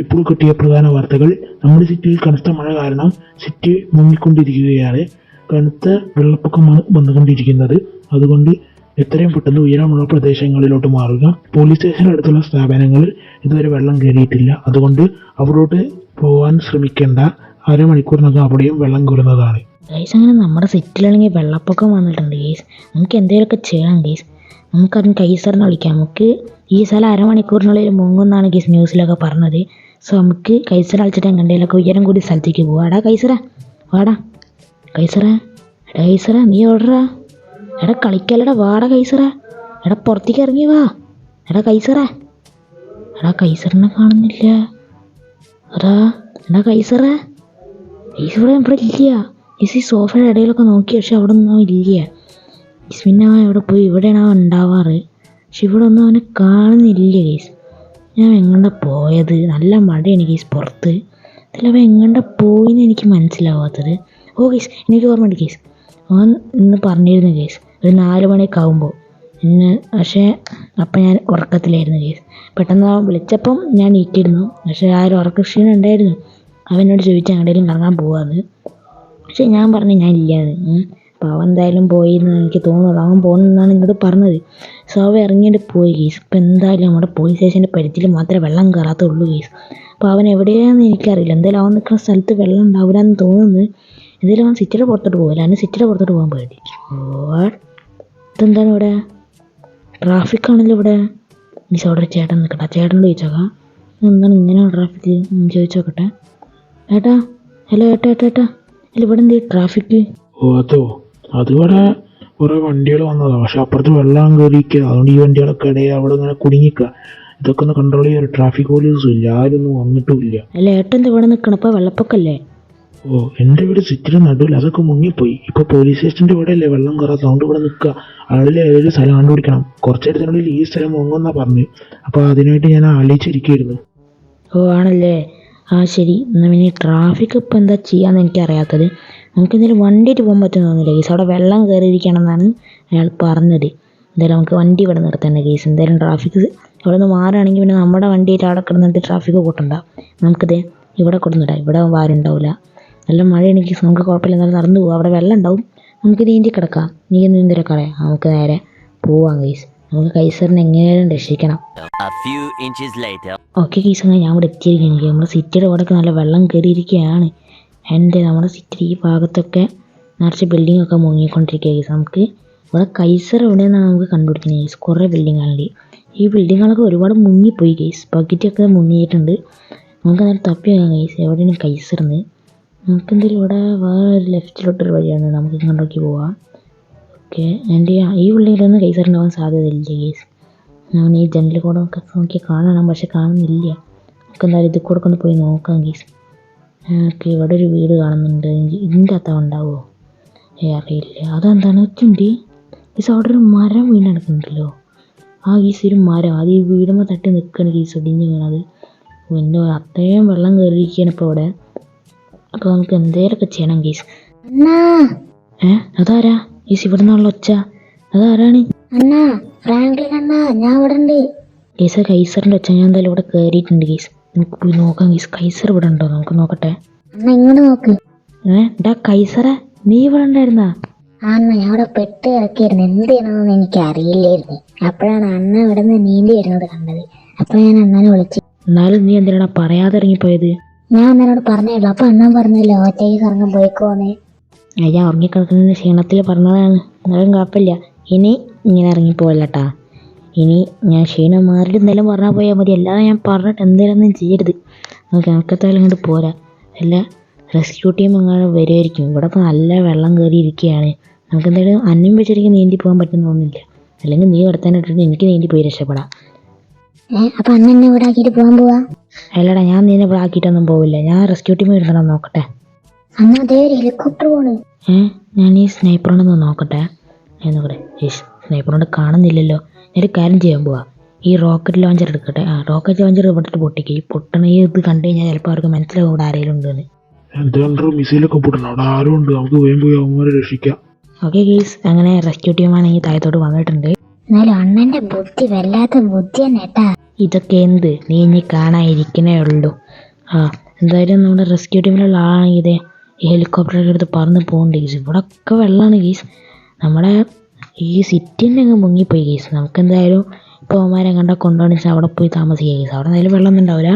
ഇപ്പോൾ കിട്ടിയ പ്രധാന വാർത്തകൾ. നമ്മുടെ സിറ്റിയിൽ കനത്ത മഴ കാരണം സിറ്റി മുങ്ങിക്കൊണ്ടിരിക്കുകയാണ്. കനത്ത വെള്ളപ്പൊക്കമാണ് വന്നുകൊണ്ടിരിക്കുന്നത്. അതുകൊണ്ട് എത്രയും പെട്ടെന്ന് ഉയരമുള്ള പ്രദേശങ്ങളിലോട്ട് മാറുക. പോലീസ് സ്റ്റേഷനടുത്തുള്ള സ്ഥാപനങ്ങളിൽ ഇതുവരെ വെള്ളം കയറിയിട്ടില്ല. അതുകൊണ്ട് അവരോട് പോകാൻ ശ്രമിക്കേണ്ട. അരമണിക്കൂറിനകം അവിടെയും വെള്ളം കയറുന്നതാണ്. ഗൈസ്, അങ്ങനെ നമ്മുടെ സിറ്റിയിലാണെങ്കിൽ വെള്ളപ്പൊക്കം വന്നിട്ടുണ്ട് ഗൈസ്. നമുക്ക് എന്തെങ്കിലുമൊക്കെ ചെയ്യണം ഗൈസ്. നമുക്കതിന് കൈസറിനെ വിളിക്കാം. നമുക്ക് ഈ സ്ഥലം അരമണിക്കൂറിനുള്ളിൽ മുങ്ങുമെന്നാണ് ഗൈസ് ന്യൂസിലൊക്കെ പറഞ്ഞത്. സോ നമുക്ക് കൈസറെ വിളിച്ചിട്ട് എന്തെങ്കിലുമൊക്കെ ഉയരം കൂടി സ്ഥലത്തേക്ക് പോവാം. എടാ കൈസറ, വാടാ കൈസറ. എടാ കൈസറ, നീ ഓടറാ. എടാ കളിക്കല്ലടാ, വാടാ കൈസറ. എടാ പുറത്തേക്ക് ഇറങ്ങി വാ. എടാ കൈസറ. എടാ കൈസറിനെ കാണുന്നില്ല. എടാ കൈസറ. ഇവിടെ ഇല്ല. ഈ സോഫയുടെ ഇടയിലൊക്കെ നോക്കി, പക്ഷെ അവിടെ ഒന്നും ഇല്ല. പിന്നെ അവൻ എവിടെ പോയി? ഇവിടെയാണ് അവൻ ഉണ്ടാവാറ്, പക്ഷെ ഇവിടെ ഒന്നും അവനെ കാണുന്നില്ല ഗൈസ്. ഞാൻ എങ്ങോട്ടാ പോയത്? നല്ല മഴയാണ് ഗൈസ് പുറത്ത്. അതിൽ അവൻ എങ്ങോട്ടാ പോയിന്ന് എനിക്ക് മനസ്സിലാവാത്തത്. ഓ ഗൈസ്, എനിക്ക് ഓർമ്മയുണ്ട് ഗൈസ്. അവൻ ഇന്ന് പറഞ്ഞിരുന്നു ഗൈസ് ഒരു 4 മണിയൊക്കെ ആകുമ്പോൾ ഇന്ന്. പക്ഷേ അപ്പം ഞാൻ ഉറക്കത്തിലായിരുന്നു ഗൈസ്. പെട്ടെന്ന് അവൻ വിളിച്ചപ്പം ഞാൻ നീറ്റിരുന്നു, പക്ഷേ ആ ഒരു ഉറക്കക്ഷീണം ഉണ്ടായിരുന്നു. അവനോട് ചോദിച്ചാൽ എവിടെയെങ്കിലും കറങ്ങാൻ പോവാന്ന്. പക്ഷെ ഞാൻ പറഞ്ഞു ഞാൻ ഇല്ലാന്ന്. അപ്പോൾ അവൻ എന്തായാലും പോയി എന്ന് എനിക്ക് തോന്നുന്നത്. അവൻ പോകുന്നതെന്നാണ് ഇങ്ങോട്ട് പറഞ്ഞത്. സോ അവൻ ഇറങ്ങിയിട്ട് പോയി ഗീസ്. ഇപ്പം എന്തായാലും നമ്മുടെ പോലീസ് സ്റ്റേഷൻ്റെ പരിധിയിൽ മാത്രമേ വെള്ളം കയറാത്തുള്ളൂ ഗീസ്. അപ്പോൾ അവൻ എവിടെയാണെന്ന് എനിക്കറിയില്ല. എന്തായാലും അവൻ നിൽക്കുന്ന സ്ഥലത്ത് വെള്ളം ഉണ്ടാവില്ല എന്ന് തോന്നുന്നു. എന്തായാലും അവൻ സിറ്റിയുടെ പുറത്തോട്ട് പോകില്ല. അവന് സിറ്റിയുടെ പുറത്തോട്ട് പോകാൻ പേടി. ഇതെന്താണ് ഇവിടെ? ട്രാഫിക്കാണല്ലോ ഇവിടെ. ഗീസ് അവിടെ ഒരു ചേട്ടൻ നിൽക്കട്ടെ. ചേട്ടനോട് ചോദിച്ചോക്കാം എന്താണ് ഇങ്ങനെ ട്രാഫിക്ക് ചോദിച്ചോക്കട്ടെ. ഏട്ടാ, ഹലോ ഏട്ടാ. അല്ല ഇവിടെ എന്ത് ട്രാഫിക്ക്? ഓ അതിവിടെ കുറെ വണ്ടികൾ വന്നതാണ്. പക്ഷെ അപ്പുറത്ത് വെള്ളം കയറിയിരിക്കുക. അതുകൊണ്ട് ഈ വണ്ടികളൊക്കെ ഇടയിൽ അവിടെ ഇങ്ങനെ കുടുങ്ങിക്കുക. ഇതൊക്കെ ഒന്ന് കൺട്രോൾ ചെയ്യാൻ ട്രാഫിക് പോലീസും ഇല്ല, ആരൊന്നും വന്നിട്ടുമില്ല. അല്ല ഏട്ടൻ ഇവിടെ നിൽക്കണം. ഇപ്പോൾ വെള്ളപ്പൊക്കല്ലേ? ഓ എൻ്റെ വീട് സിറ്റിയുടെ നടുവിൽ, അതൊക്കെ മുങ്ങിപ്പോയി. ഇപ്പൊ പോലീസ് സ്റ്റേഷൻ്റെ ഇവിടെ അല്ലേ വെള്ളം കയറാത്ത. അതുകൊണ്ട് ഇവിടെ നിൽക്കുക. ആളിലെ ഏതൊരു സ്ഥലം കണ്ടുപിടിക്കണം. കുറച്ചേരത്തിനുള്ളിൽ ഈ സ്ഥലം മുങ്ങുന്നാ പറഞ്ഞു. അപ്പോൾ അതിനായിട്ട് ഞാൻ ആലോചിച്ചിരിക്കുകയായിരുന്നു. ഓ ആണല്ലേ, ആ ശരി. എന്നാൽ പിന്നെ ട്രാഫിക് ഇപ്പം എന്താ ചെയ്യാന്ന് എനിക്കറിയാത്തത്. നമുക്ക് എന്തെങ്കിലും വണ്ടിയിട്ട് പോകാൻ പറ്റുമെന്ന് തോന്നുന്നില്ല കേസ്. അവിടെ വെള്ളം കയറിയിരിക്കണം എന്നാണ് അയാൾ പറഞ്ഞത്. എന്തായാലും നമുക്ക് വണ്ടി ഇവിടെ നിർത്തേണ്ട കേസ്. എന്തായാലും ട്രാഫിക് അവിടെ നിന്ന് മാറുകയാണെങ്കിൽ പിന്നെ നമ്മുടെ വണ്ടിയിട്ട് അവിടെ കിടന്നിട്ട് ട്രാഫിക് കൂട്ടണ്ട. നമുക്കിത് ഇവിടെ കൊടുന്നിടാം. ഇവിടെ വാരുണ്ടാവില്ല. നല്ല മഴ എനിക്ക് നമുക്ക് കുഴപ്പമില്ല. എന്നാലും നടന്നു പോകാം. അവിടെ വെള്ളം ഉണ്ടാവും. നമുക്ക് നീന്തി കിടക്കാം. നീ നീന്തലൊക്കെ അറിയാം. നമുക്ക് നേരെ പോവാം കേസ്. നമുക്ക് കൈസറിനെ എങ്ങനെയാലും രക്ഷിക്കണം. ഓക്കെ കേസ്, അങ്ങനെ ഞാൻ ഇവിടെ എത്തിയിരിക്കുകയാണ്. നമ്മുടെ സിറ്റിയുടെ ഇവിടെയൊക്കെ നല്ല വെള്ളം കയറിയിരിക്കുകയാണ്. നമ്മുടെ സിറ്റിയുടെ ഈ ഭാഗത്തൊക്കെ നിറച്ച് ബിൽഡിങ്ങൊക്കെ മുങ്ങിക്കൊണ്ടിരിക്കുക കേസ്. നമുക്ക് ഇവിടെ കൈസർ എവിടെയെന്നാണ് നമുക്ക് കണ്ടുപിടിക്കുന്നത് കേസ്. കുറേ ബിൽഡിങ്ങുകളുണ്ട്. ഈ ബിൽഡിങ്ങുകളൊക്കെ ഒരുപാട് മുങ്ങിപ്പോയി കേസ്. പകുതിയൊക്കെ മുങ്ങിയിട്ടുണ്ട്. നമുക്ക് നേരെ തപ്പി നോക്കാം കേസ് എവിടെയാണ് കൈസറിന്ന്. നമുക്കെന്തെങ്കിലും ഇവിടെ വേറെ ഒരു ലെഫ്റ്റിലോട്ടൊരു വഴിയാണ്. നമുക്ക് ഇങ്ങോട്ടേക്ക് പോവാം. ഓക്കെ, എൻ്റെ ഈ ബിൽഡിങ്ങിലൊന്നും കൈസറുണ്ടാവാൻ സാധ്യതയില്ല കേസ്. ഞാൻ ഈ ജനലിൽ കൂടെ നോക്കി കാണണം, പക്ഷെ കാണുന്നില്ല. നമുക്ക് എന്തായാലും ഇതിൽ കൂടെ ഒന്ന് പോയി നോക്കാം കേസ്. ഓക്കെ, ഇവിടെ ഒരു വീട് കാണുന്നുണ്ട്. ഇതിൻ്റെ അകത്ത് ഉണ്ടാവുമോ? അറിയില്ല. അതെന്താണ് ഒറ്റുണ്ട് കേസ്. അവിടെ ഒരു മരം വീണ് കിടക്കുന്നുണ്ടല്ലോ. ആ കേസ് ഒരു മരം, അത് ഈ വീടുമ്പോൾ തട്ടി നിൽക്കുകയാണ് കേസ്. ഒടിഞ്ഞ് വീണത്. എൻ്റെ അത്രയും വെള്ളം കയറിയിരിക്കുകയാണ് ഇപ്പോൾ ഇവിടെ. അപ്പോൾ നമുക്ക് എന്തേലൊക്കെ ചെയ്യണം കേസ്. അതാരാ കേസ്? ഇവിടെ നിന്നുള്ള ഒച്ച അതാരാണ്? കേസ് കൈസറിൻ്റെ ഒച്ച. ഞാൻ എന്തായാലും ഇവിടെ കയറിയിട്ടുണ്ട് കേസ്. നമുക്ക് പോയി നോക്കാം കേസ്. കൈസർ ഇവിടെ ഉണ്ടോ? നമുക്ക് നോക്കട്ടെ. ഇങ്ങോട്ട് നോക്ക്. ഡാ കൈസറ, നീ ഇവിടെ ഉണ്ടായിരുന്നാ? അണ്ണ ഞാൻ ഇവിടെ പെട്ട് കിടക്കായിരുന്നു. എന്ത് ചെയ്യണമെന്ന് എനിക്ക് അറിയില്ലായിരുന്നു. അപ്പോഴാണ് അണ്ണ ഇവിടെ നിന്ന് നീന്തി വരുന്നത് കണ്ടത്. അപ്പൊ ഞാൻ അണ്ണനെ വിളിച്ചു. എന്നാലും നീ എന്തിനാ പറയാതെ ഇറങ്ങിപ്പോയത്? ഞാൻ അണ്ണനോട് പറഞ്ഞല്ലോ. അപ്പൊ അണ്ണൻ പറഞ്ഞല്ലോ ഒറ്റയ്ക്ക് കറങ്ങാൻ പോയിക്കോന്ന്. ഞാൻ ഉറങ്ങിക്കിടക്കുന്ന ക്ഷീണത്തിൽ പറഞ്ഞതാണ്. എന്നാലും കുഴപ്പമില്ല. ഇനി ഇങ്ങനെ ഇറങ്ങിപ്പോവല്ലട്ടാ. ഇനി ഞാൻ ക്ഷീണം മാറിയിട്ട് എന്തെങ്കിലും പറഞ്ഞാൽ പോയാൽ മതി. അല്ലാതെ ഞാൻ പറഞ്ഞിട്ട് എന്തെങ്കിലും ചെയ്യരുത്. നമുക്ക് എനിക്കത്തായാലും ഇങ്ങോട്ട് പോരാ. അല്ല റെസ്ക്യൂ ടീം അങ്ങനെ വരുമായിരിക്കും. ഇവിടെ ഇപ്പോൾ നല്ല വെള്ളം കയറിയിരിക്കുകയാണ്. നമുക്ക് എന്തായാലും അന്നം വെച്ചിരിക്കും നീന്തി പോകാൻ പറ്റുന്ന തോന്നുന്നില്ല. അല്ലെങ്കിൽ നീ എടുത്താനിട്ടിട്ട് എനിക്ക് നീന്തി പോയി രക്ഷപ്പെടാം. അപ്പൊ അണ്ണ എന്നെ ഇവിടെ ആക്കിയിട്ട് പോകാൻ പോവാ? അല്ലടാ, ഞാൻ നിന്നെ ഇവിടെ ആക്കിയിട്ടൊന്നും പോവില്ല. ഞാൻ റെസ്ക്യൂ ടീം എടുക്കണം, നോക്കട്ടെ. അണ്ണ അതേ ഒരു ഹെലികോപ്റ്റർ പോണ്. ഞാൻ ഈ സ്നൈപ്പറോടൊന്ന് നോക്കട്ടെ. നോക്കട്ടെ. സ്നൈപ്പറോട് കാണുന്നില്ലല്ലോ. ഞാനൊരു കാര്യം ചെയ്യാൻ പോവാ. ഈ റോക്കറ്റ് ലോഞ്ചർ എടുക്കട്ടെ. റോക്കറ്റ് ലോഞ്ചർ ഇവിടുത്തെ പൊട്ടിക്കുക. ഈ പൊട്ടണ ഇത് കണ്ടു കഴിഞ്ഞാൽ ചിലപ്പോൾ അവർക്ക് മനസ്സിലാവും ഇവിടെ ആരെങ്കിലും ഉണ്ടെന്ന്. എന്താ മിസൈലൊക്കെ പൊട്ടണം. അവിടെ ആരും ഉണ്ട്. നമുക്ക് വേഗം പോയി അവന്മാരെ രക്ഷിക്കാം. ഓക്കെ ഗീസ്, അങ്ങനെ റെസ്ക്യൂ ടീമാണെങ്കിൽ താഴത്തോട്ട് വന്നിട്ടുണ്ട്. എന്നാലും അണ്ണന്റെ ബുദ്ധി വല്ലാത്ത ബുദ്ധി തന്നെ കേട്ടാ. ഇതൊക്കെ എന്ത് നീ ഇനി കാണാതിരിക്കണേ ഉള്ളൂ. എന്തായാലും നമ്മുടെ റെസ്ക്യൂ ടീമിലുള്ള ആളാണെങ്കിൽ ഇതേ ഈ ഹെലികോപ്റ്ററൊക്കെ എടുത്ത് പറന്ന് പോകുന്നുണ്ട് ഗീസ്. ഇവിടെ ഒക്കെ വെള്ളമാണ് ഗീസ്. നമ്മുടെ ഈ സിറ്റി തന്നെ അങ്ങ് മുങ്ങിപ്പോയി ഗീസ്. നമുക്ക് എന്തായാലും ഇപ്പോൾ അവന്മാരെ കണ്ടാൽ കൊണ്ടുപോകണമെന്ന് അവിടെ പോയി താമസിക്കുക ഗീസ്. അവിടെ എന്തായാലും വെള്ളമൊന്നും ഉണ്ടാവില്ല.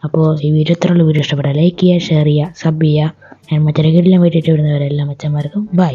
അപ്പോൾ ഈ വീഡിയോ ഇത്രയുള്ള വീഡിയോ ഇഷ്ടപ്പെട്ടാൽ ലൈക്ക് ചെയ്യുക, ഷെയർ ചെയ്യുക, സബ് ചെയ്യുക. മറ്റൊരു വീട്ടിലും വീട്ടിട്ട് വരുന്നവരെല്ലാം അച്ഛന്മാർക്കും ബൈ.